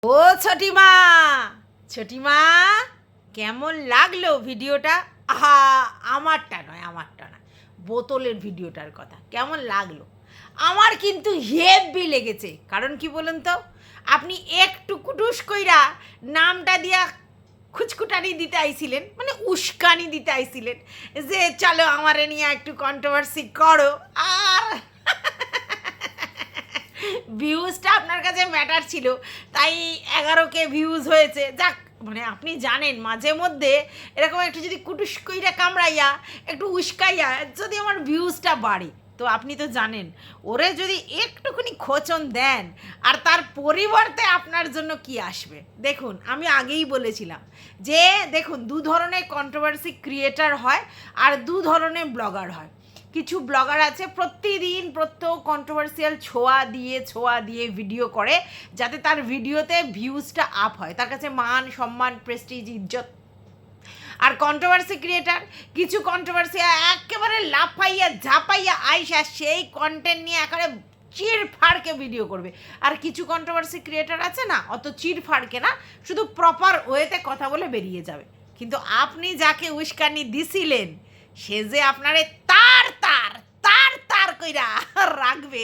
ও ছোটিমা, ছোটিমা, কেমন লাগলো ভিডিওটা? আহা, আমারটা নয়, বোতলের ভিডিওটার কথা কেমন লাগলো? আমার কিন্তু হেভি লেগেছে। কারণ কি বলুন তো, আপনি একটু কুটুস কইরা নামটা দিয়া খুচকুটানি দিতে আইছিলেন, মানে উস্কানি দিতে আইছিলেন যে চলো আমারে নিয়ে একটু কন্ট্রোভার্সি করো। আর ভিউজটা আপনার কাছে ম্যাটার ছিল, তাই 11K ভিউজ হয়েছে। যাক, মানে আপনি জানেন মাঝে মধ্যে এরকম একটু যদি কুটুস কইরা কামড়াইয়া একটু উস্কাইয়া যদি আমার ভিউজটা বাড়ে, তো আপনি তো জানেন ওরে যদি একটুখানি খোঁচন দেন আর তার পরিবর্তে আপনার জন্য কি আসবে। দেখুন, আমি আগেই বলেছিলাম যে দেখুন, দু ধরনের কন্ট্রোভার্সি ক্রিয়েটার হয় আর দু ধরনের ব্লগার হয়। কিছু ব্লগার আছে প্রত্যেক কন্ট্রোভার্সিয়াল ছোঁয়া দিয়ে ভিডিও করে, যাতে তার ভিডিওতে ভিউজটা আপ হয়, তার কাছে মান সম্মান প্রেস্টিজ ইজ্জত। আর কন্ট্রোভার্সি ক্রিয়েটার, কিছু কন্ট্রোভার্সি একেবারে লাফাইয়া ঝাপাইয়া আইসা সেই কন্টেন্ট নিয়ে একেবারে চিরফাড়কে ভিডিও করবে। আর কিছু কন্ট্রোভার্সি ক্রিয়েটার আছে না, অত চিরফাড়কে না, শুধু প্রপার ওয়েতে কথা বলে বেরিয়ে যাবে। কিন্তু আপনি যাকে উস্কানি দিছিলেন সে যে আপনারে তার তার তার তার কইরা রাখবে,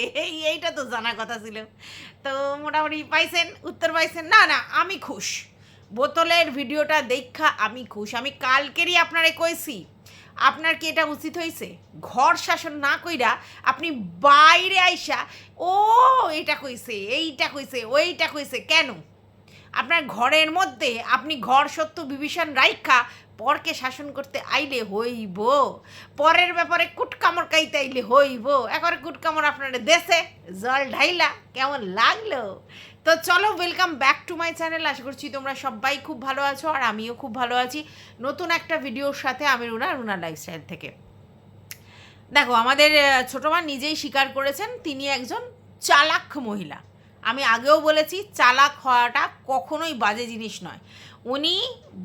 এইটা তো জানার কথা ছিল। তো মোটামুটি পাইছেন, উত্তর পাইছেন। না না, আমি খুশ, বোতলের ভিডিওটা দেখা আমি খুশ। আমি কালকেরই আপনারে কইছি, আপনার কি এটা উচিত হয়েছে? ঘর শাসন না কইরা আপনি বাইরে আইসা ও এটা কইছে, এইটা কইছে, ওইটা কইছে কেন? আপনার ঘরের মধ্যে আপনি ঘর সত্য বিভীষণ রাইখা পরকে শাসন করতে আইলে হইব, পরের ব্যাপারে কুটকামড় কাইতে আইলে হইব। একবার কুটকামড় আপনার দেশে জল ঢাইলা কেমন লাগলো? তো চলো, welcome back to my channel. আশা করছি তোমরা সবাই খুব ভালো আছো আর আমিও খুব ভালো আছি। নতুন একটা ভিডিওর সাথে আমি রুনা লাইফস্টাইল থেকে। দেখো, আমাদের ছোটো মা নিজেই স্বীকার করেছেন তিনি একজন চালাক মহিলা। আমি আগেও বলেছি, চালাক হওয়াটা কখনোই বাজে জিনিস নয়। উনি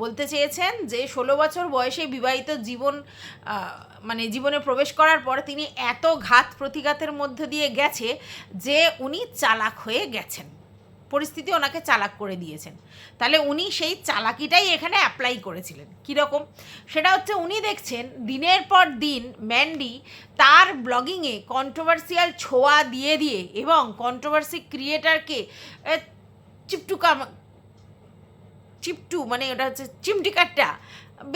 বলতে চেয়েছেন যে 16 বছর বয়সে বিবাহিত জীবন, মানে জীবনে প্রবেশ করার পর তিনি এত ঘাত প্রতিঘাতের মধ্য দিয়ে গেছে যে উনি চালাক হয়ে গেছেন, পরিস্থিতি ওনাকে চালাক করে দিয়েছেন। তাহলে উনি সেই চালাকিটাই এখানে অ্যাপ্লাই করেছিলেন। কীরকম? সেটা হচ্ছে, উনি দেখছেন দিনের পর দিন ম্যান্ডি তার ব্লগিংয়ে কন্ট্রোভার্সিয়াল ছোঁয়া দিয়ে দিয়ে এবং কন্ট্রোভার্সি ক্রিয়েটারকে চিপটু মানে ওটা হচ্ছে চিমটিকারটা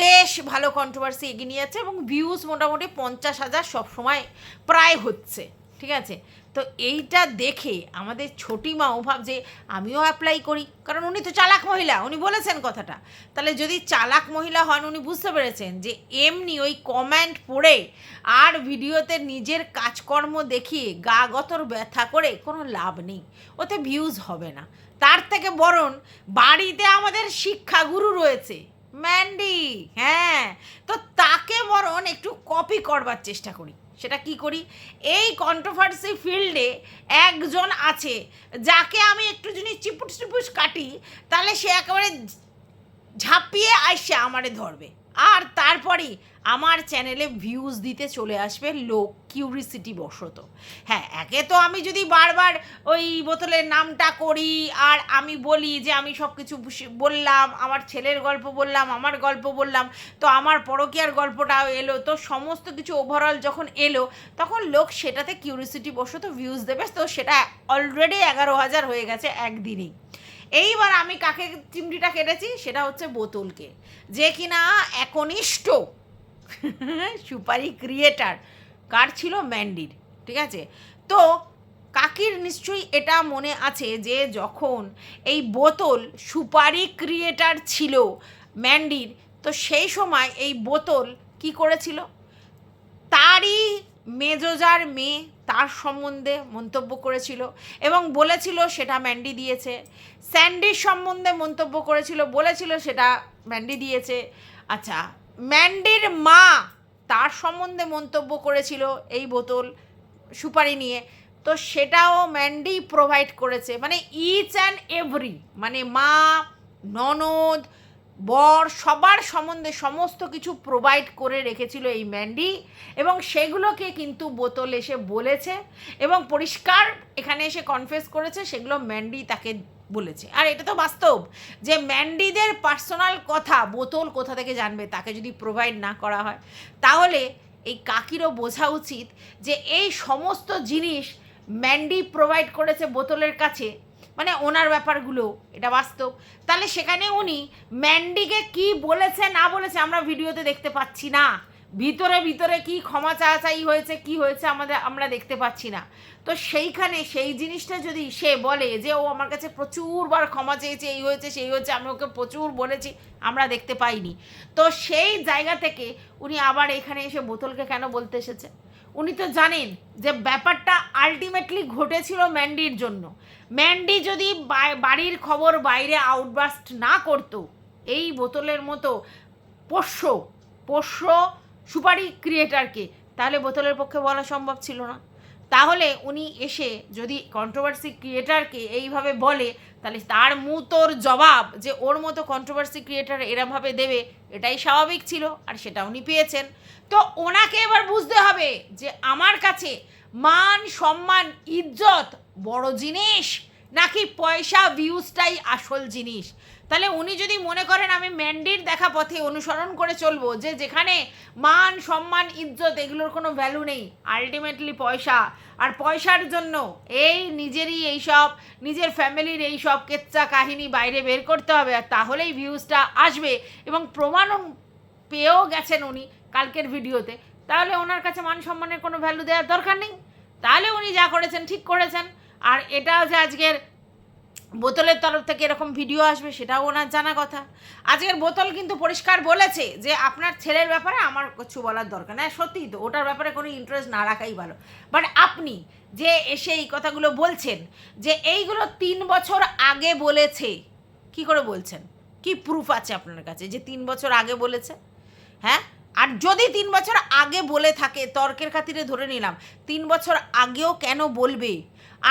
বেশ ভালো কন্ট্রোভার্সি এগিয়ে নিয়ে যাচ্ছে এবং ভিউজ মোটামুটি 50,000 সবসময় প্রায় হচ্ছে। ঠিক আছে? তো এইটা দেখে আমাদের ছোটিমাও ভাবছে আমিও অ্যাপ্লাই করি, কারণ উনি তো চালাক মহিলা, উনি বলেছেন কথাটা। তাহলে যদি চালাক মহিলা হন, উনি বুঝতে পেরেছেন যে এমনি ওই কমেন্ট পড়ে আর ভিডিওতে নিজের কাজকর্ম দেখিয়ে গা গতর ব্যথা করে কোনো লাভ নেই, ওতে ভিউজ হবে না। তার থেকে বরং বাড়িতে আমাদের শিক্ষাগুরু রয়েছে ম্যান্ডি, হ্যাঁ, তো তাকে বরং একটু কপি করবার চেষ্টা করি। সেটা কি করি? এই কন্ট্রোভার্সি ফিল্ডে একজন আছে যাকে আমি একটু যদি চিপুস কাটি, তাহলে সে একেবারে ঝাঁপিয়ে আইসে আমারে ধরবে, আর তারপরেই আমার চ্যানেলে ভিউজ দিতে চলে আসবে লোক কিউরিসিটি বশত। হ্যাঁ, একে তো আমি যদি বারবার ওই বোতলের নামটা করি আর আমি বলি যে আমি সব কিছু বললাম, আমার ছেলের গল্প বললাম, আমার গল্প বললাম, তো আমার পরকীয়ার গল্পটাও এলো, তো সমস্ত কিছু ওভারঅল যখন এলো, তখন লোক সেটাতে কিউরিসিটি বশত ভিউজ দেবে। তো সেটা অলরেডি 11,000 হয়ে গেছে একদিনেই। এইবার আমি কাকে চিমটিটা কেটেছি? সেটা হচ্ছে বোতলকে, যে কিনা একনিষ্ঠ সুপারি ক্রিয়েটার। কার ছিল? ম্যান্ডির। ঠিক আছে? তো কাকির নিশ্চয়ই এটা মনে আছে যে যখন এই বোতল সুপারি ক্রিয়েটার ছিল ম্যান্ডির, তো সেই সময় এই বোতল কি করেছিল? তারই মেজোজার মেয়ে তার সম্বন্ধে মন্তব্য করেছিল এবং বলেছিল সেটা ম্যান্ডি দিয়েছে। স্যান্ডির সম্বন্ধে মন্তব্য করেছিল, বলেছিল সেটা ম্যান্ডি দিয়েছে। আচ্ছা, ম্যান্ডির মা তার সম্বন্ধে মন্তব্য করেছিল এই বোতল সুপারি নিয়ে, তো সেটাও ম্যান্ডি প্রোভাইড করেছে। মানে ইচ অ্যান্ড এভরি, মানে মা, ননদ, বর, সবার সম্বন্ধে সমস্ত কিছু প্রোভাইড করে রেখেছিল এই ম্যান্ডি, এবং সেগুলোকে কিন্তু বোতল এসে বলেছে এবং পরিষ্কার এখানে এসে কনফেস করেছে সেগুলো ম্যান্ডি তাকে বলেছে। আর এটা তো বাস্তব যে ম্যান্ডিদের পার্সোনাল কথা বোতল কোথা থেকে জানবে, তাকে যদি প্রোভাইড না করা হয়। তাহলে এই কাকিরও বোঝা উচিত যে এই সমস্ত জিনিস ম্যান্ডি প্রোভাইড করেছে বোতলের কাছে, মানে ওনার ব্যাপারগুলো, এটা বাস্তব। তাহলে সেখানে উনি ম্যান্ডিকে কি বলেছে না বলেছে আমরা ভিডিওতে দেখতে পাচ্ছি না, ভিতরে ভিতরে কি ক্ষমা চাচাই হয়েছে কি হয়েছে আমরা দেখতে পাচ্ছি না। তো সেইখানে সেই জিনিসটা যদি সে বলে যে ও আমার কাছে প্রচুরবার ক্ষমা চেয়েছে, এই হয়েছে সেই হয়েছে, আমি ওকে প্রচুর বলেছি, আমরা দেখতে পাইনি, তো সেই জায়গা থেকে উনি আবার এখানে এসে বোতলকে কেন বলতে এসেছে? উনি তো জানেন যে ব্যাপারটা আলটিমেটলি ঘটেছিল ম্যান্ডির জন্য। ম্যান্ডি যদি বাড়ির খবর বাইরে আউটবাস্ট না করতো, এই বোতলের মতো পোষ্য সুপারি ক্রিয়েটারকে, তাহলে বোতলের পক্ষে বলা সম্ভব ছিল না। তাহলে উনি এসে যদি কন্ট্রোভার্সি ক্রিয়েটারকে এইভাবে বলে, তাহলে তার মুতোর জবাব যে ওর মতো কন্ট্রোভার্সি ক্রিয়েটার এরমভাবে দেবে, এটাই স্বাভাবিক ছিল, আর সেটা উনি পেয়েছেন। তো ওনাকে এবার বুঝতে হবে যে আমার কাছে মান সম্মান ইজ্জত বড় জিনিস নাকি পয়সা ভিউজটাই আসল জিনিস। তাহলে উনি যদি মনে করেন আমি ম্যান্ডির দেখা পথে অনুসরণ করে চলবো, যে যেখানে মান সম্মান ইজ্জত এগুলোর কোনো ভ্যালু নেই, আলটিমেটলি পয়সা, আর পয়সার জন্য এই নিজেরই এইসব নিজের ফ্যামিলির এই সব কেচ্চা কাহিনী বাইরে বের করতে হবে, আর তাহলেই ভিউজটা আসবে, এবং প্রমাণও পেয়েও গেছেন উনি কালকের ভিডিওতে, তাহলে ওনার কাছে মান সম্মানের কোনো ভ্যালু দেওয়ার দরকার নেই। তাহলে উনি যা করেছেন ঠিক করেছেন। আর এটাও যে আজকের বোতলের তরফ থেকে এরকম ভিডিও আসবে সেটাও ওনার জানা কথা। আজকের বোতল কিন্তু পরিষ্কার বলেছে যে আপনার ছেলের ব্যাপারে আমার কিছু বলার দরকার না, সত্যিই তো ওটার ব্যাপারে কোনো ইন্টারেস্ট না রাখাই ভালো। বাট আপনি যে এসে এই কথাগুলো বলছেন যে এইগুলো 3 বছর আগে বলেছে, কি করে বলছেন? কি প্রুফ আছে আপনার কাছে যে 3 বছর আগে বলেছে? হ্যাঁ, আর যদি 3 বছর আগে বলে থাকে, তর্কের খাতিরে ধরে নিলাম 3 বছর আগেও কেন বলবে?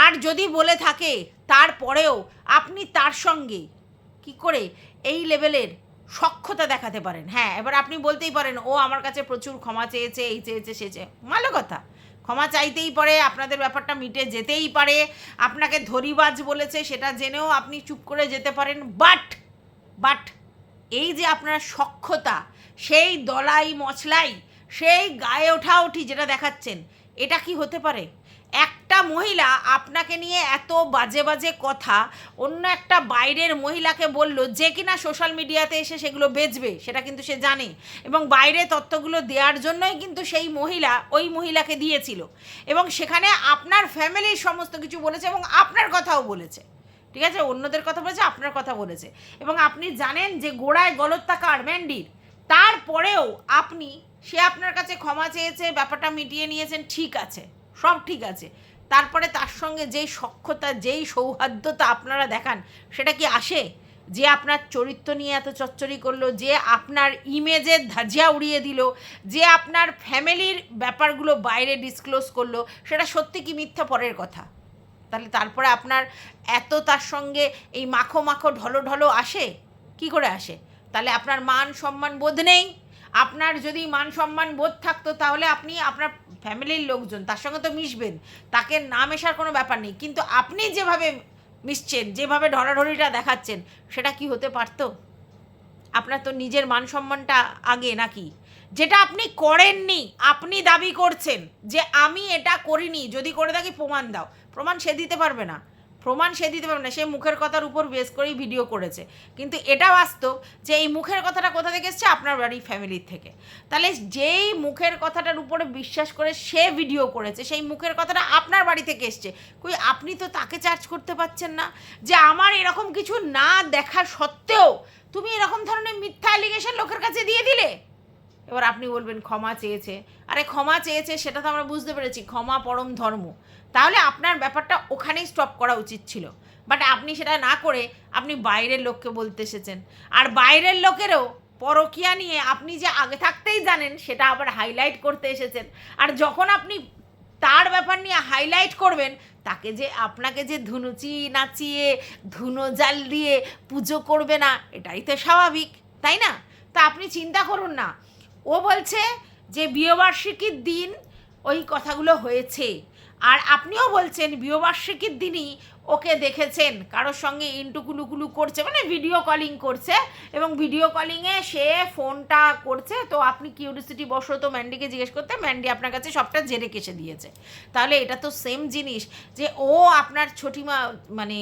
আর যদি বলে থাকে তারপরেও আপনি তার সঙ্গে কি করে এই লেভেলের সখ্যতা দেখাতে পারেন? হ্যাঁ, এবার আপনি বলতেই পারেন ও আমার কাছে প্রচুর ক্ষমা চেয়েছে, এই চেয়েছে সে চেয়ে, ভালো কথা, ক্ষমা চাইতেই পারে, আপনাদের ব্যাপারটা মিটে যেতেই পারে, আপনাকে ধরিবাজ বলেছে সেটা জেনেও আপনি চুপ করে যেতে পারেন। বাট এই যে আপনার সখ্যতা, সেই দলাই মছলাই, সেই গায়ে ওঠাউঠি যেটা দেখাচ্ছেন, এটা কি হতে পারে? একটা মহিলা আপনাকে নিয়ে এত বাজে বাজে কথা অন্য একটা বাইরের মহিলাকে বলল, যে কিনা সোশ্যাল মিডিয়াতে এসে সেগুলো বেচবে, সেটা কিন্তু সে জানে, এবং বাইরে তথ্যগুলো দেওয়ার জন্যই কিন্তু সেই মহিলা ওই মহিলাকে দিয়েছিল, এবং সেখানে আপনার ফ্যামিলির সমস্ত কিছু বলেছে এবং আপনার কথাও বলেছে, ঠিক আছে, অন্যদের কথা বলেছে, আপনার কথা বলেছে, এবং আপনি জানেন যে গোড়ায় গলতটা কার? ম্যান্ডির। তারপরেও সে আপনার কাছে ক্ষমা চেয়েছে, ব্যাপারটা মিটিয়ে নিয়েছেন, ঠিক আছে, সব ঠিক আছে, তারপরে তার সঙ্গে যেই সখ্যতা, যেই সৌহার্দ্যতা আপনারা দেখান, সেটা কি আসে? যে আপনার চরিত্র নিয়ে এত চচ্চড়ি করলো, যে আপনার ইমেজের ধাজিয়া উড়িয়ে দিল, যে আপনার ফ্যামিলির ব্যাপারগুলো বাইরে ডিসক্লোজ করলো, সেটা সত্যি কি মিথ্যা পরের কথা। তাহলে তারপরে আপনার এত তার সঙ্গে এই মাখো ঢলো আসে, কি করে আসে? তাহলে আপনার মান সম্মান বোধ নেই। আপনার যদি মান সম্মান বোধ থাকতো তাহলে আপনি আপনার ফ্যামিলির লোকজন তার সঙ্গে তো মিশবেন, তাকে না মেশার কোনো ব্যাপার নেই, কিন্তু আপনি যেভাবে মিশছেন, যেভাবে ঢলাঢলিটা দেখাচ্ছেন, সেটা কি হতে পারতো? আপনার তো নিজের মান সম্মানটা আগে নাকি? যেটা আপনি করেননি, আপনি দাবি করছেন যে আমি এটা করিনি, যদি করে থাকি প্রমাণ দাও, প্রমাণ সে দিতে পারবে না, সে মুখের কথার উপর বেস করেই ভিডিও করেছে, কিন্তু এটা বাস্তব যে এই মুখের কথাটা কোথা থেকে এসছে? আপনার বাড়ির ফ্যামিলির থেকে। তাহলে যেই মুখের কথাটার উপরে বিশ্বাস করে সে ভিডিও করেছে, সেই মুখের কথাটা আপনার বাড়ি থেকে এসছে, কই আপনি তো তাকে চার্জ করতে পারছেন না যে আমার এরকম কিছু না দেখা সত্ত্বেও তুমি এরকম ধরনের মিথ্যা অ্যালিগেশন লোকের কাছে দিয়ে দিলে। এবার আপনি বলবেন ক্ষমা চেয়েছে, আরে ক্ষমা চেয়েছে সেটা তো আমরা বুঝতে পেরেছি, ক্ষমা পরম ধর্ম, তাহলে আপনার ব্যাপারটা ওখানেই স্টপ করা উচিত ছিল। বাট আপনি সেটা না করে আপনি বাইরের লোককে বলতে এসেছেন, আর বাইরের লোকেরও পরকীয়া নিয়ে আপনি যে আগে থাকতেই জানেন সেটা আবার হাইলাইট করতে এসেছেন। আর যখন আপনি তার ব্যাপার নিয়ে হাইলাইট করবেন, তাকে যে আপনাকে যে ধুনুচি নাচিয়ে ধুনো জাল দিয়ে পুজো করবে না, এটাই তো স্বাভাবিক, তাই না? তা আপনি চিন্তা করুন না, ও বলছে যে বিয়েবার্ষিকীর দিন ওই কথাগুলো হয়েছে, আর আপনিও বলছেন বিবাহবার্ষিকীর দিনই ওকে দেখেছেন কারোর সঙ্গে ইন্টুকুলুকুলু করছে, মানে ভিডিও কলিং করছে, এবং ভিডিও কলিংয়ে সে ফোনটা করছে। তো আপনি কিউরিসিটি বশত ম্যান্ডিকে জিজ্ঞেস করতে, ম্যান্ডি আপনার কাছে সবটা ঝেড়ে কেসে দিয়েছে। তাহলে এটা তো সেম জিনিস যে ও আপনার ছোটিমা, মানে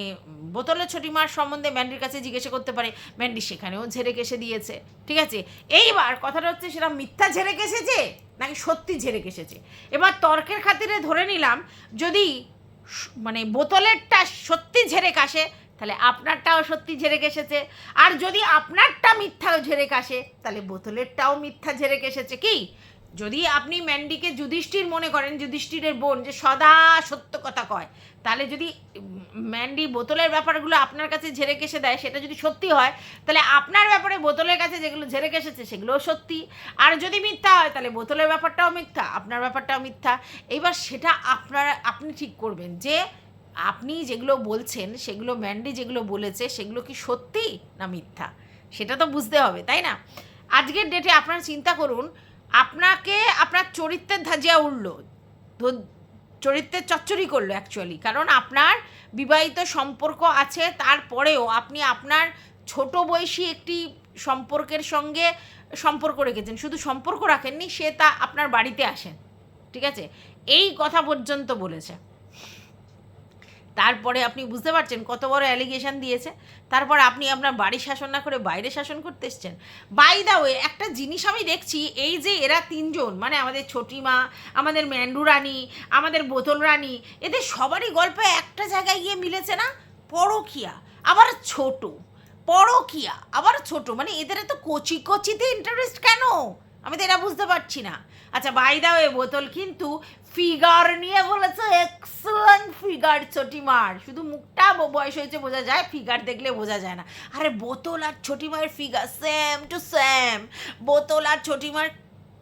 বোতলের ছোটিমার সম্বন্ধে ম্যান্ডির কাছে জিজ্ঞাসা করতে পারে, ম্যান্ডি সেখানেও ঝেড়ে কেসে দিয়েছে। ঠিক আছে, এইবার কথাটা হচ্ছে সেটা মিথ্যা ঝেড়ে কেসেছে নাকি সত্যি ঝেড়ে কেসেছে। এবার তর্কের খাতিরে ধরে নিলাম যদি মানে বোতলেরটা সত্যি ঝেড়ে কাশে, তাহলে আপনারটাও সত্যি ঝেড়ে কেসেছে। আর যদি আপনারটা মিথ্যাও ঝেড়ে কাশে, তাহলে বোতলেরটাও মিথ্যা ঝেড়ে কেসেছে। কি যদি আপনি ম্যান্ডিকে যুধিষ্ঠির মনে করেন, যুধিষ্ঠিরের বোন যে সদা সত্য কথা কয়, তাহলে যদি ম্যান্ডি বোতলের ব্যাপারগুলো আপনার কাছে ঝেড়ে কেসে দেয়, সেটা যদি সত্যি হয়, তাহলে আপনার ব্যাপারে বোতলের কাছে যেগুলো ঝেড়ে কেসেছে সেগুলোও সত্যি। আর যদি মিথ্যা হয়, তাহলে বোতলের ব্যাপারটাও মিথ্যা, আপনার ব্যাপারটাও মিথ্যা। এইবার সেটা আপনি ঠিক করবেন যে আপনি যেগুলো বলছেন সেগুলো, ম্যান্ডি যেগুলো বলেছে সেগুলো কি সত্যি না মিথ্যা, সেটা তো বুঝতে হবে, তাই না? আজকের ডেটে আপনারা চিন্তা করুন, আপনাকে আপনার চরিত্রের ধাজিয়া উঠল, চরিত্রের চচ্চড়ি করলো অ্যাকচুয়ালি, কারণ আপনার বিবাহিত সম্পর্ক আছে, তারপরেও আপনি আপনার ছোট বয়সী একটি সম্পর্কের সঙ্গে সম্পর্ক রেখেছেন। শুধু সম্পর্ক রাখেননি, সে তা আপনার বাড়িতে আসেন, ঠিক আছে, এই কথা পর্যন্ত বলেছে। তারপরে আপনি বুঝতে পারছেন কত বড় অ্যালিগেশন দিয়েছে। তারপর আপনি আপনার বাড়ি শাসন না করে বাইরে শাসন করতে এসছেন। বাই দা ওয়ে, একটা জিনিস আমি দেখছি, এই যে এরা তিনজন, মানে আমাদের ছোটিমা, আমাদের ম্যান্ডু রানী, আমাদের বোতল রানী, এদের সবারই গল্প একটা জায়গায় গিয়ে মিলেছে না, পরকীয়া আবার ছোট, পরকীয়া আবার ছোট, মানে এদের এত কচি কচিতে ইন্টারেস্ট কেন, আমি তো এটা বুঝতে পারছি না। আচ্ছা বাই দা ওয়ে, বোতল কিন্তু ফিগার নিয়ে বলেছে, এক্সেলেন্ট ফিগার ছোটিমার, শুধু মুখটা বয়স হয়েছে বোঝা যায়, ফিগার দেখলে বোঝা যায় না। আরে বোতল আর ছোটিমার ফিগার সেম টু সেম, বোতল আর ছোটিমার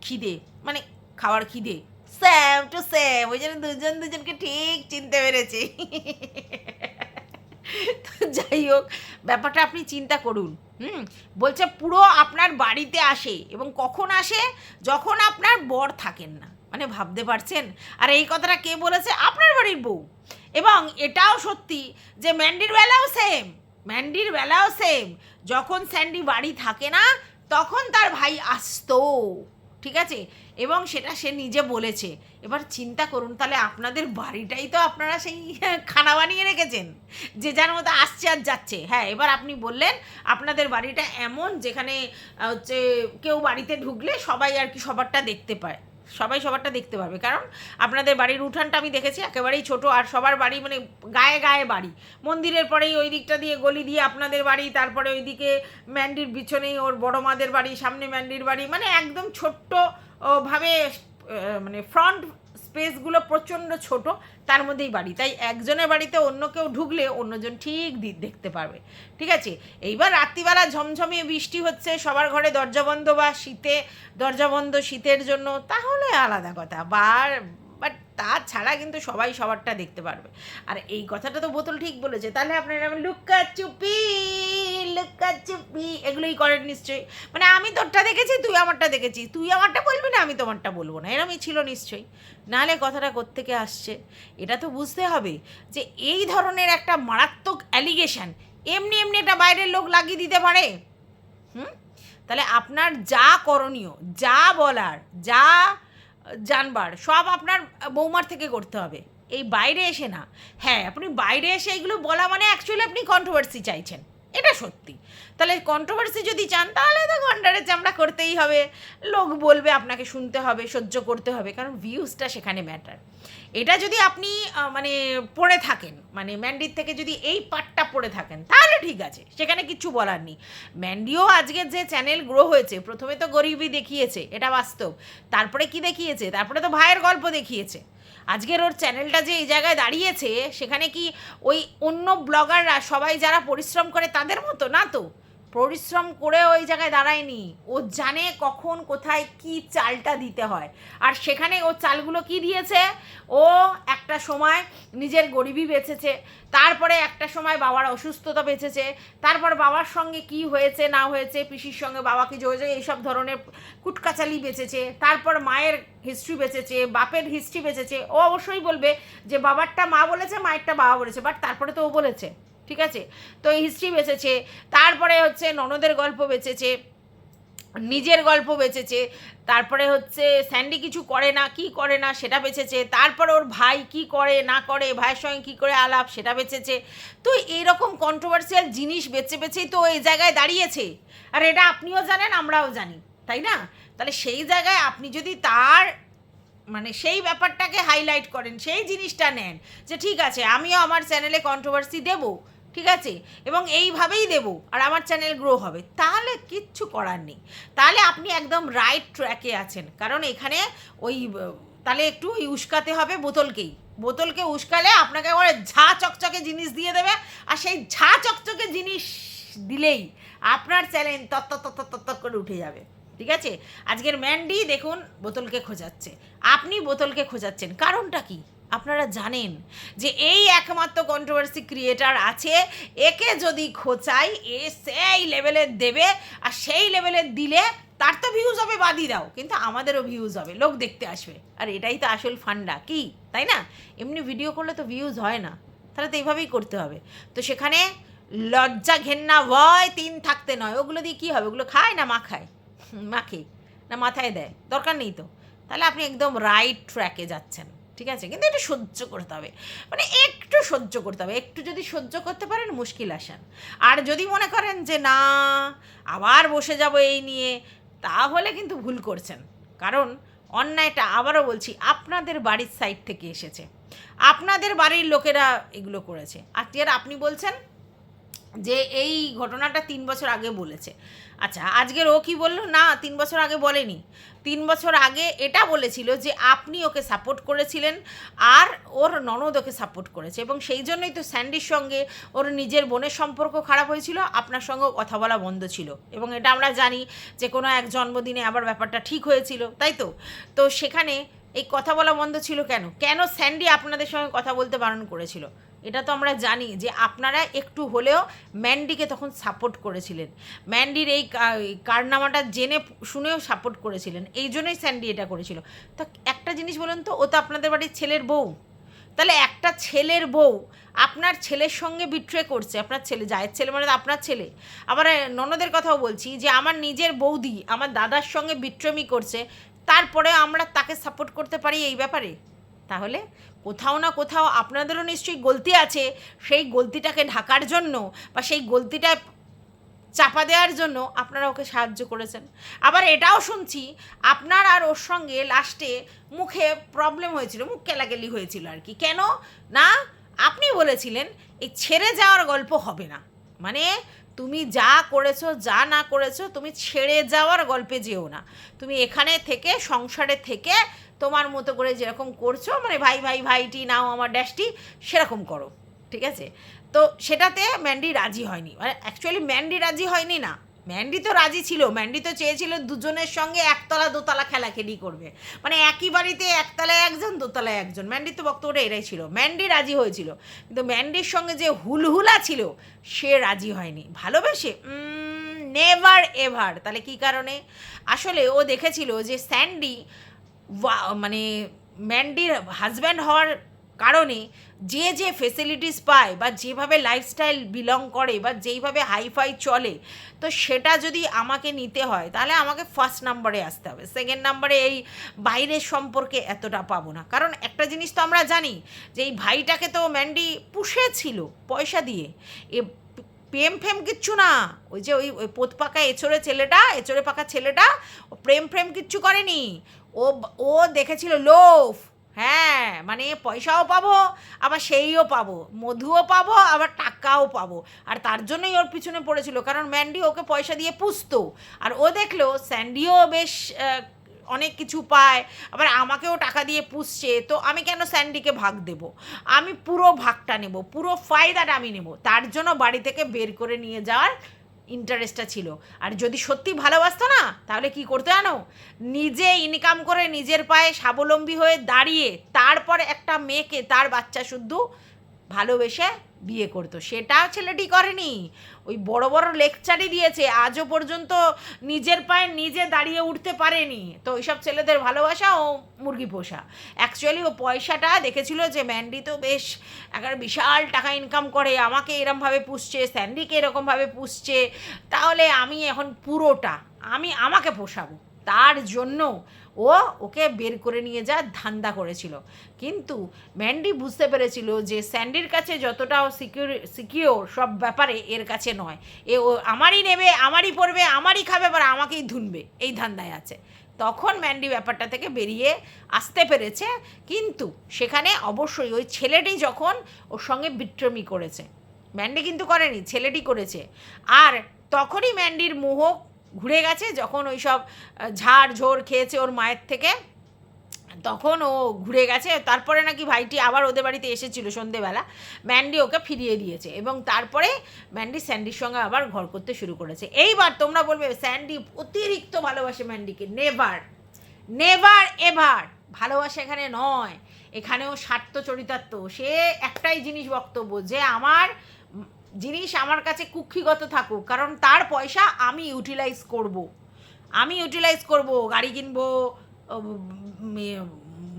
খিদে, মানে খাওয়ার খিদে সেম টু সেম, ওই জন্য দুজন দুজনকে ঠিক চিনতে পেরেছে। তো যাই হোক, ব্যাপারটা আপনি চিন্তা করুন। বলছে পুরো আপনার বাড়িতে আসে, এবং কখন আসে, যখন আপনার বর থাকেন না, মানে ভাবতে পারছেন? আর এই কথাটা কে বলেছে? আপনার বাড়ির বউ। এবং এটাও সত্যি যে ম্যান্ডির বেলাও সেম, ম্যান্ডির বেলাও সেম, যখন স্যান্ডি বাড়ি থাকে না তখন তার ভাই আসতো, ঠিক আছে, এবং সেটা সে নিজে বলেছে। এবার চিন্তা করুন, তাহলে আপনাদের বাড়িটাই তো আপনারা সেই খানা বানিয়ে রেখেছেন, যে যার মতো আসছে আর যাচ্ছে। হ্যাঁ, এবার আপনি বললেন আপনাদের বাড়িটা এমন যেখানে হচ্ছে কেউ বাড়িতে ঢুকলে সবাই আর কি সবারটা দেখতে পায়, সবাই সবারটা দেখতে পারবে, কারণ আপনাদের বাড়ির উঠানটা আমি দেখেছি একেবারেই ছোট, আর সবার বাড়ি মানে গায়ে গায়ে বাড়ি, মন্দিরের পরেই ওই দিকটা দিয়ে গলি দিয়ে আপনাদের বাড়ি, তারপরে ওইদিকে ম্যান্ডির পিছনেই ওর বড় মাদের বাড়ি, সামনে ম্যান্ডির বাড়ি, মানে একদম ছোট্ট ভাবে, মানে ফ্রন্ট স্পেসগুলো প্রচণ্ড ছোট, তার মধ্যেই বাড়ি, তাই একজনের বাড়িতে অন্য কেউ ঢুকলে অন্যজন ঠিক দেখতে পারবে, ঠিক আছে। এইবার রাত্রিবেলা ঝমঝমিয়ে বৃষ্টি হচ্ছে, সবার ঘরে দরজা বন্ধ, বা শীতে দরজা বন্ধ শীতের জন্য, তাহলে আলাদা কথা, বাট তাছাড়া কিন্তু সবাই সবারটা দেখতে পারবে। আর এই কথাটা তো বোতল ঠিক বলেছে, তাহলে আপনারা লুকাচুপি লুকাচুপি এগুলোই করেন নিশ্চয়ই, মানে আমি তোরটা দেখেছি তুই আমারটা দেখেছিস, তুই আমারটা বলবি না আমি তোমারটা বলবো না, এরমই ছিল নিশ্চয়ই, নাহলে কথাটা কোত্থেকে আসছে। এটা তো বুঝতে হবে যে এই ধরনের একটা মারাত্মক অ্যালিগেশন এমনি এমনি একটা বাইরের লোক লাগিয়ে দিতে পারে। তাহলে আপনার যা করণীয়, যা বলার, যা জানবার, সব আপনার বৌমার থেকে করতে হবে, এই বাইরে এসে না। হ্যাঁ, আপনি বাইরে এসে এইগুলো বলা মানে অ্যাকচুয়ালি আপনি কন্ট্রোভার্সি চাইছেন, এটা সত্যি। তাহলে কন্ট্রোভার্সি যদি চান, তাহলে তো গন্ডারের চামড়া করতেই হবে, লোক বলবে, আপনাকে শুনতে হবে, সহ্য করতে হবে, কারণ ভিউজটা সেখানে ম্যাটার। এটা যদি আপনি মানে পড়ে থাকেন, মানে ম্যান্ডির থেকে যদি এই পার্টটা পড়ে থাকেন, তাহলে ঠিক আছে, সেখানে কিচ্ছু বলার নেই। ম্যান্ডিও আজকের যে চ্যানেল গ্রো হয়েছে, প্রথমে তো গরিবই দেখিয়েছে, এটা বাস্তব, তারপরে কি দেখিয়েছে, তারপরে তো ভাইয়ের গল্প দেখিয়েছে। আজকের ওর চ্যানেলটা যে এই জায়গায় দাঁড়িয়েছে, সেখানে কি ওই অন্য ব্লগাররা সবাই যারা পরিশ্রম করে তাদের মতো না, তো পরিশ্রম করে ওই জায়গায় দাঁড়ায়নি, ও জানে কখন কোথায় কি চালটা দিতে হয়। আর সেখানে ও চালগুলো কি দিয়েছে, ও একটা সময় নিজের গরিবি বেঁচেছে, তারপরে একটা সময় বাবার অসুস্থতা বেঁচেছে, তারপর বাবার সঙ্গে কি হয়েছে না হয়েছে, পিসির সঙ্গে বাবাকে জয়ে এইসব ধরনের কুটকাচালি বেঁচেছে, তারপর মায়ের হিস্ট্রি বেঁচেছে, বাপের হিস্ট্রি বেঁচেছে। ও অবশ্যই বলবে যে বাবারটা মা বলেছে, মায়েরটা বাবা বলেছে, বাট তারপরে তো ও বলেছে, ঠিক আছে? তো এই হিস্ট্রি বেঁচেছে, তারপরে হচ্ছে ননদের গল্প বেঁচেছে, নিজের গল্প বেঁচেছে, তারপরে হচ্ছে স্যান্ডি কিছু করে না কি করে না সেটা বেঁচেছে, তারপর ওর ভাই কি করে না করে, ভাইয়ের সঙ্গে কী করে আলাপ সেটা বেঁচেছে। তো এইরকম কন্ট্রোভার্সিয়াল জিনিস বেঁচে বেঁচেই তো এই জায়গায় দাঁড়িয়েছে। আর এটা আপনিও জানেন, আমরাও জানি, তাই না? তাহলে সেই জায়গায় আপনি যদি তার মানে সেই ব্যাপারটাকে হাইলাইট করেন, সেই জিনিসটা নেন যে ঠিক আছে আমিও আমার চ্যানেলে কন্ট্রোভার্সি দেবো, ঠিক আছে, এবং এইভাবেই দেবো, আর আমার চ্যানেল গ্রো হবে, তাহলে কিচ্ছু করার নেই। তাহলে আপনি একদম রাইট ট্র্যাকে আছেন। কারণ এখানে ওই তাহলে একটু উস্কাতে হবে বোতলকে উস্কালে আপনাকে একবার ঝা চকচকে জিনিস দিয়ে দেবে, আর সেই ঝা চকচকে জিনিস দিলেই আপনার চ্যানেল তত্তর করে উঠে যাবে, ঠিক আছে? আজকের ম্যান্ডি দেখুন বোতলকে খোঁজাচ্ছে, আপনি বোতলকে খোঁজাচ্ছেন, কারণটা কি? আপনারা জানেন যে এই একমাত্র কন্ট্রোভার্সি ক্রিয়েটার আছে, একে যদি খোঁচাই এ সেই লেভেলের দেবে, আর সেই লেভেলের দিলে তার তো ভিউজ হবে বাদই দাও, কিন্তু আমাদেরও ভিউজ হবে, লোক দেখতে আসবে, আর এটাই তো আসল ফান্ডা, কি তাই না? এমনি ভিডিও করলে তো ভিউজ হয় না, তাহলে তো এইভাবেই করতে হবে। তো সেখানে লজ্জা ঘেন্না ভয় তিন থাকতে নয়, ওগুলো দিয়ে কী হবে? ওগুলো খায় না মাখায়, মাখে না মাথায় দেয়, দরকার নেই তো। তাহলে আপনি একদম রাইট ট্র্যাকে যাচ্ছেন, ঠিক আছে? কিন্তু একটু সহ্য করতে হবে, মানে একটু সহ্য করতে হবে। একটু যদি সহ্য করতে পারেন মুশকিল আসান। আর যদি মনে করেন যে না আবার বসে যাব এই নিয়ে, তাহলে কিন্তু ভুল করছেন। কারণ অন্যায়টা আবারও বলছি আপনাদের বাড়ির সাইড থেকে এসেছে, আপনাদের বাড়ির লোকেরা এগুলো করেছে। আর আপনি বলছেন যে এই ঘটনাটা 3 বছর আগে বলেছে। আচ্ছা আজকের ও কি বললো? না 3 বছর আগে বলেনি। 3 বছর আগে এটা বলেছিল যে আপনি ওকে সাপোর্ট করেছিলেন আর ওর ননদ ওকে সাপোর্ট করেছে, এবং সেই জন্যই তো স্যান্ডির সঙ্গে ওর নিজের বোনের সম্পর্ক খারাপ হয়েছিল, আপনার সঙ্গেও কথা বলা বন্ধ ছিল, এবং এটা আমরা জানি যে কোনো এক জন্মদিনে আবার ব্যাপারটা ঠিক হয়েছিল, তাই তো? তো সেখানে এই কথা বলা বন্ধ ছিল কেন? কেন স্যান্ডি আপনাদের সঙ্গে কথা বলতে বারণ করেছিল? এটা তো আমরা জানি যে আপনারা একটু হলেও ম্যান্ডিকে তখন সাপোর্ট করেছিলেন, ম্যান্ডির এই কারনামাটা জেনে শুনেও সাপোর্ট করেছিলেন, এই জন্যই স্যান্ডি এটা করেছিল। তা একটা জিনিস বলুন তো, ও তো আপনাদের বাড়ির ছেলের বউ, তাহলে একটা ছেলের বউ আপনার ছেলের সঙ্গে বিট্রে করছে, আপনার ছেলে জায়ের ছেলে মানে আপনার ছেলে। আবার ননদের কথাও বলছি যে আমার নিজের বৌদি আমার দাদার সঙ্গে বিট্রেমি করছে, তারপরে আমরা তাকে সাপোর্ট করতে পারি এই ব্যাপারে? তাহলে কোথাও না কোথাও আপনাদেরও নিশ্চয়ই গলতি আছে, সেই গলতিটাকে ঢাকার জন্য বা সেই গলতিটা চাপা দেওয়ার জন্য আপনারা ওকে সাহায্য করেছেন। আবার এটাও শুনছি আপনার আর ওর সঙ্গে লাস্টে মুখে প্রবলেম হয়েছিল, মুখ কেলাকেলি হয়েছিল আর কি। কেন না? আপনি বলেছিলেন এই ছেড়ে যাওয়ার গল্প হবে না, মানে তুমি যা করেছো যা না করেছো তুমি ছেড়ে যাওয়ার গল্পে যেও না, তুমি এখানে থেকে সংসারে থেকে তোমার মতো করে যেরকম করছো, মানে ভাই ভাই ভাইটি নাও আমার ড্যাশটি, সেরকম করো, ঠিক আছে? তো সেটাতে ম্যান্ডি রাজি হয়নি। মানে অ্যাকচুয়ালি ম্যান্ডি রাজি হয়নি না, ম্যান্ডি তো রাজি ছিল, ম্যান্ডি তো চেয়েছিল দুজনের সঙ্গে একতলা দোতলা খেলাখেলি করবে, মানে একই বাড়িতে একতলায় একজন দোতলায় একজন। ম্যান্ডির তো বক্তব্যটা এটাই ছিল, ম্যান্ডি রাজি হয়েছিল, কিন্তু ম্যান্ডির সঙ্গে যে হুলহুলা ছিল সে রাজি হয়নি। ভালোবেসে নেভার এভার। তাহলে কী কারণে? আসলে ও দেখেছিল যে স্যান্ডি মানে ম্যান্ডির হাজব্যান্ড হওয়ার কারণে যে যে ফেসিলিটিস পায় বা যেভাবে লাইফস্টাইল বিলং করে বা যেইভাবে হাইফাই চলে, তো সেটা যদি আমাকে নিতে হয় তাহলে আমাকে ফার্স্ট নাম্বারে আসতে হবে, সেকেন্ড নাম্বারে এই বাইরের সম্পর্কে এতটা পাবো না। কারণ একটা জিনিস তো আমরা জানি যে এই ভাইটাকে তো ম্যান্ডি পুষেছিল পয়সা দিয়ে, এ প্রেম ফ্রেম কিচ্ছু না। ওই যে ওই পোত পাকা এচড়ে পাকা ছেলেটা ও প্রেম কিচ্ছু করেনি, ও দেখেছিল লোভ। হ্যাঁ, মানে পয়সাও পাবো আবার সেইও পাবো, মধুও পাবো আবার টাকাও পাবো, আর তার জন্যই ওর পিছনে পড়েছিল, কারণ ম্যান্ডি ওকে পয়সা দিয়ে পুষতো। আর ও দেখলো স্যান্ডিও বেশ অনেক কিছু পায়, আবার আমাকেও টাকা দিয়ে পুষছে, তো আমি কেন স্যান্ডিকে ভাগ দেব? আমি পুরো ভাগটা নেব, পুরো ফায়দাটা আমি নেব। তার জন্য বাড়ি থেকে বের করে নিয়ে যাওয়ার ইন্টারেস্টটা ছিল। আর যদি সত্যি ভালোবাসতো না, তাহলে কি করতে জানো, নিজে ইনকাম করে নিজের পায়ে স্বাবলম্বী হয়ে দাঁড়িয়ে তারপর একটা মেয়েকে তার বাচ্চা শুদ্ধ ভালোবেসে বিয়ে করতো। সেটা ছেলেটি করেনি, ওই বড় বড় লেকচারই দিয়েছে, আজও পর্যন্ত নিজের পায়ে নিজে দাঁড়িয়ে উঠতে পারেনি। তো ওইসব ছেলেদের ভালোবাসা ও মুরগি পোষা। অ্যাকচুয়ালি ও পয়সাটা দেখেছিল যে ম্যান্ডি তো বেশ একটা বিশাল টাকা ইনকাম করে, আমাকে এরমভাবে পুষছে, স্যান্ডিকে এরকমভাবে পুষছে, তাহলে আমি এখন পুরোটা আমাকে পোষাবো, তার জন্য ও ওকে বের করে নিয়ে যাওয়ার ধান্দা করেছিল। কিন্তু ম্যান্ডি বুঝতে পেরেছিল যে স্যান্ডির কাছে যতটা সিকিওর সব ব্যাপারে এর কাছে নয়। ও আমারই নেবে, আমারই পরবে, আমারই খাবে, আবার আমাকেই ধুনবে, এই ধান্দায় আছে। তখন ম্যান্ডি ব্যাপারটা থেকে বেরিয়ে আসতে পেরেছে। কিন্তু সেখানে অবশ্যই ওই ছেলেটি যখন ওর সঙ্গে বিট্রমি করেছে, ম্যান্ডি কিন্তু করেনি, ছেলেটি করেছে। আর তখনই ম্যান্ডির মোহ ঘুরে গেছে, যখন ওই সব ঝাড় ঝোড় খেয়েছে ওর মায়ের থেকে, তখন ও ঘুরে গেছে। তারপরে নাকি ভাইটি আবার ওদের বাড়িতে এসেছিল সন্ধেবেলা, ম্যান্ডি ওকে ফিরিয়ে দিয়েছে, এবং তারপরে ম্যান্ডি স্যান্ডির সঙ্গে আবার ঘর করতে শুরু করেছে। এইবার তোমরা বলবে স্যান্ডি অতিরিক্ত ভালোবাসে ম্যান্ডিকে। নেভার নেভার এভার, ভালোবাসা এখানে নয়, এখানেও স্বার্থ চরিতার্থ। সে একটাই জিনিস বক্তব্য যে আমার জিনিস আমার কাছে কুক্ষিগত থাকুক, কারণ তার পয়সা আমি ইউটিলাইজ করব, গাড়ি কিনবো,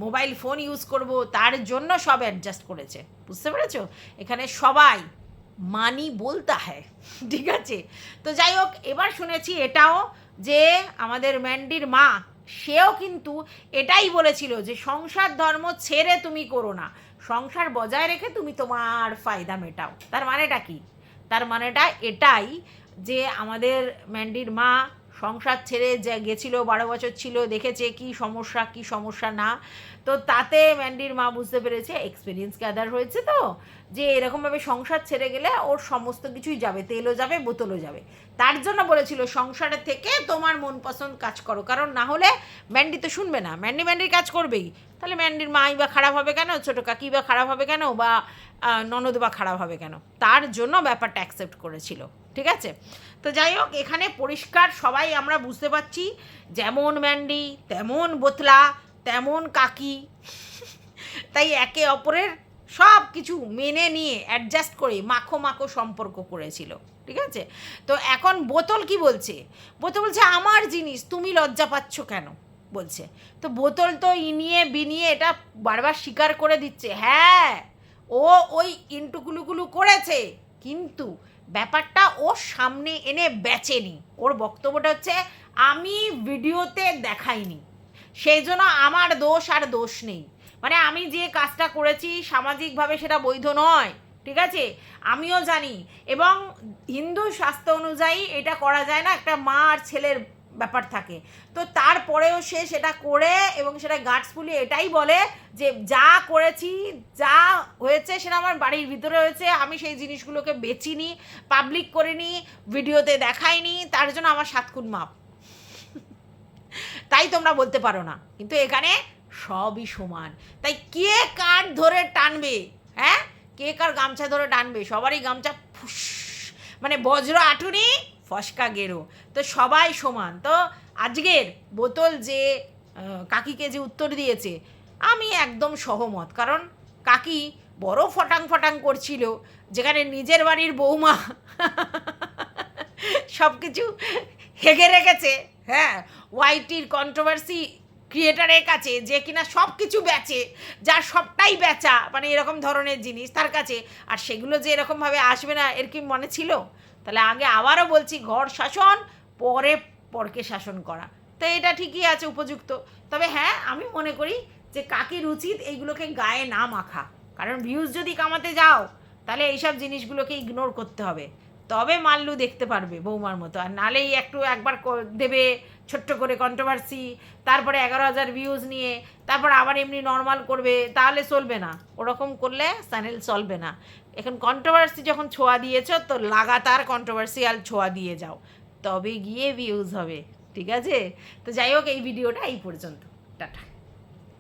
মোবাইল ফোন ইউজ করব, তার জন্য সব অ্যাডজাস্ট করেছে। বুঝতে পেরেছো? এখানে সবাই মানি বলতা হ্যায়, ঠিক আছে? তো যাই হোক, এবার শুনেছি এটাও যে আমাদের ম্যান্ডির মা, সেও কিন্তু এটাই বলেছিল যে সংসার ধর্ম ছেড়ে তুমি করো না, সংসার বজায় রেখে তুমি তোমার ফায়দা মেটাও। তার মানেটা কি? তার মানেটা এটাই যে আমাদের ম্যান্ডির মা সংসার ছেড়ে যা গেছিলো, 12 বছর ছিল, দেখেছে কি সমস্যা না। তো তাতে ম্যান্ডির মা বুঝতে পেরেছে, এক্সপিরিয়েন্স গ্যাদার হয়েছে তো, যে এরকমভাবে সংসার ছেড়ে গেলে ওর সমস্ত কিছুই যাবে, তেলও যাবে, বোতলও যাবে। তার জন্য বলেছিল সংসারে থেকে তোমার মন পছন্দ কাজ করো, কারণ না হলে ম্যান্ডি তো শুনবে না, ম্যান্ডির কাজ করবেই। তাহলে ম্যান্ডির মাই বা খারাপ হবে কেন, ছোটো কাকি বা খারাপ হবে কেন, বা ননদ বা খারাপ হবে কেন? তার জন্য ব্যাপারটা অ্যাকসেপ্ট করেছিল, ঠিক আছে? তো যাই হোক, এখানে পরিষ্কার সবাই আমরা বুঝতে পারছি, যেমন ম্যান্ডি তেমন বোতলা তেমন কাকি, তাই একে অপরের সব কিছু মেনে নিয়ে অ্যাডজাস্ট করে মাখো সম্পর্ক করেছিল, ঠিক আছে? তো এখন বোতল কি বলছে? বোতল বলছে আমার জিনিস, তুমি লজ্জা পাচ্ছ কেন বলছে। তো বোতল তো ইনিয়ে বিনিয়ে এটা বারবার স্বীকার করে দিচ্ছে, হ্যাঁ ও ওই ইন্টুকুলুকুলু করেছে, কিন্তু ব্যাপারটা ওর সামনে এনে বেচেনি। ওর বক্তব্যটা হচ্ছে আমি ভিডিওতে দেখাইনি, সেই জন্য আমার দোষ আর দোষ নেই। মানে আমি যে কাজটা করেছি সামাজিকভাবে সেটা বৈধ নয়, ঠিক আছে? আমিও জানি, এবং হিন্দু শাস্ত্র অনুযায়ী এটা করা যায় না, একটা মা আর ছেলের ব্যাপার থাকে। তো তারপরেও সে সেটা করে, এবং সেটা গার্ডসফুলি এটাই বলে যে যা করেছি, যা হয়েছে সেটা আমার বাড়ির ভিতরে হয়েছে, আমি সেই জিনিসগুলোকে বেচিনি, পাবলিক করিনি, ভিডিওতে দেখাইনি, তার জন্য আমার 7 খুন মাপ। তাই তোমরা বলতে পারো না, কিন্তু এখানে সবই সমান। তাই কে কার ধরে টানবে, হ্যাঁ, কে কার গামছা ধরে টানবে? সবারই গামছা ফুস, মানে বজ্র আটুনি ফসকা গেরো, তো সবাই সমান। তো আজকের বোতল যে কাকিকে যে উত্তর দিয়েছে, আমি একদম সহমত, কারণ কাকি বড় ফটাং করছিল, যেখানে নিজের বাড়ির বৌমা সব কিছু হেগে রেখেছে, হ্যাঁ, ওয়াইটির কন্ট্রোভার্সি ক্রিয়েটারের কাছে, যে কিনা সব কিছু বেচে, যার সবটাই বেচা, মানে এরকম ধরনের জিনিস তার কাছে, আর সেগুলো যে এরকমভাবে আসবে না এর কি মনে ছিল? তাহলে আগে আবারও বলছি, ঘর শাসন, পরে পরকে শাসন করা। তো এটা ঠিকই আছে, উপযুক্ত। তবে হ্যাঁ, আমি মনে করি যে কাকির উচিত এইগুলোকে গায়ে না মাখা, কারণ ভিউজ যদি কামাতে যাও তাহলে এইসব জিনিসগুলোকে ইগনোর করতে হবে, তবে মাল্লু দেখতে পারবে বৌমার মতো। আর নালেই একবার দেবে ছোট্ট করে কন্ট্রোভার্সি, তারপরে 11,000 ভিউজ নিয়ে তারপর আবার এমনি নর্মাল করবে, তাহলে চলবে না। ওরকম করলে চ্যানেল চলবে না। এখন কন্ট্রোভার্সি যখন ছোঁয়া দিয়েছ, তো লাগাতার কন্ট্রোভার্সিয়াল ছোঁয়া দিয়ে যাও, তবে গিয়ে ভিউজ হবে, ঠিক আছে? তো যাই হোক, এই ভিডিওটা এই পর্যন্ত, টাটা।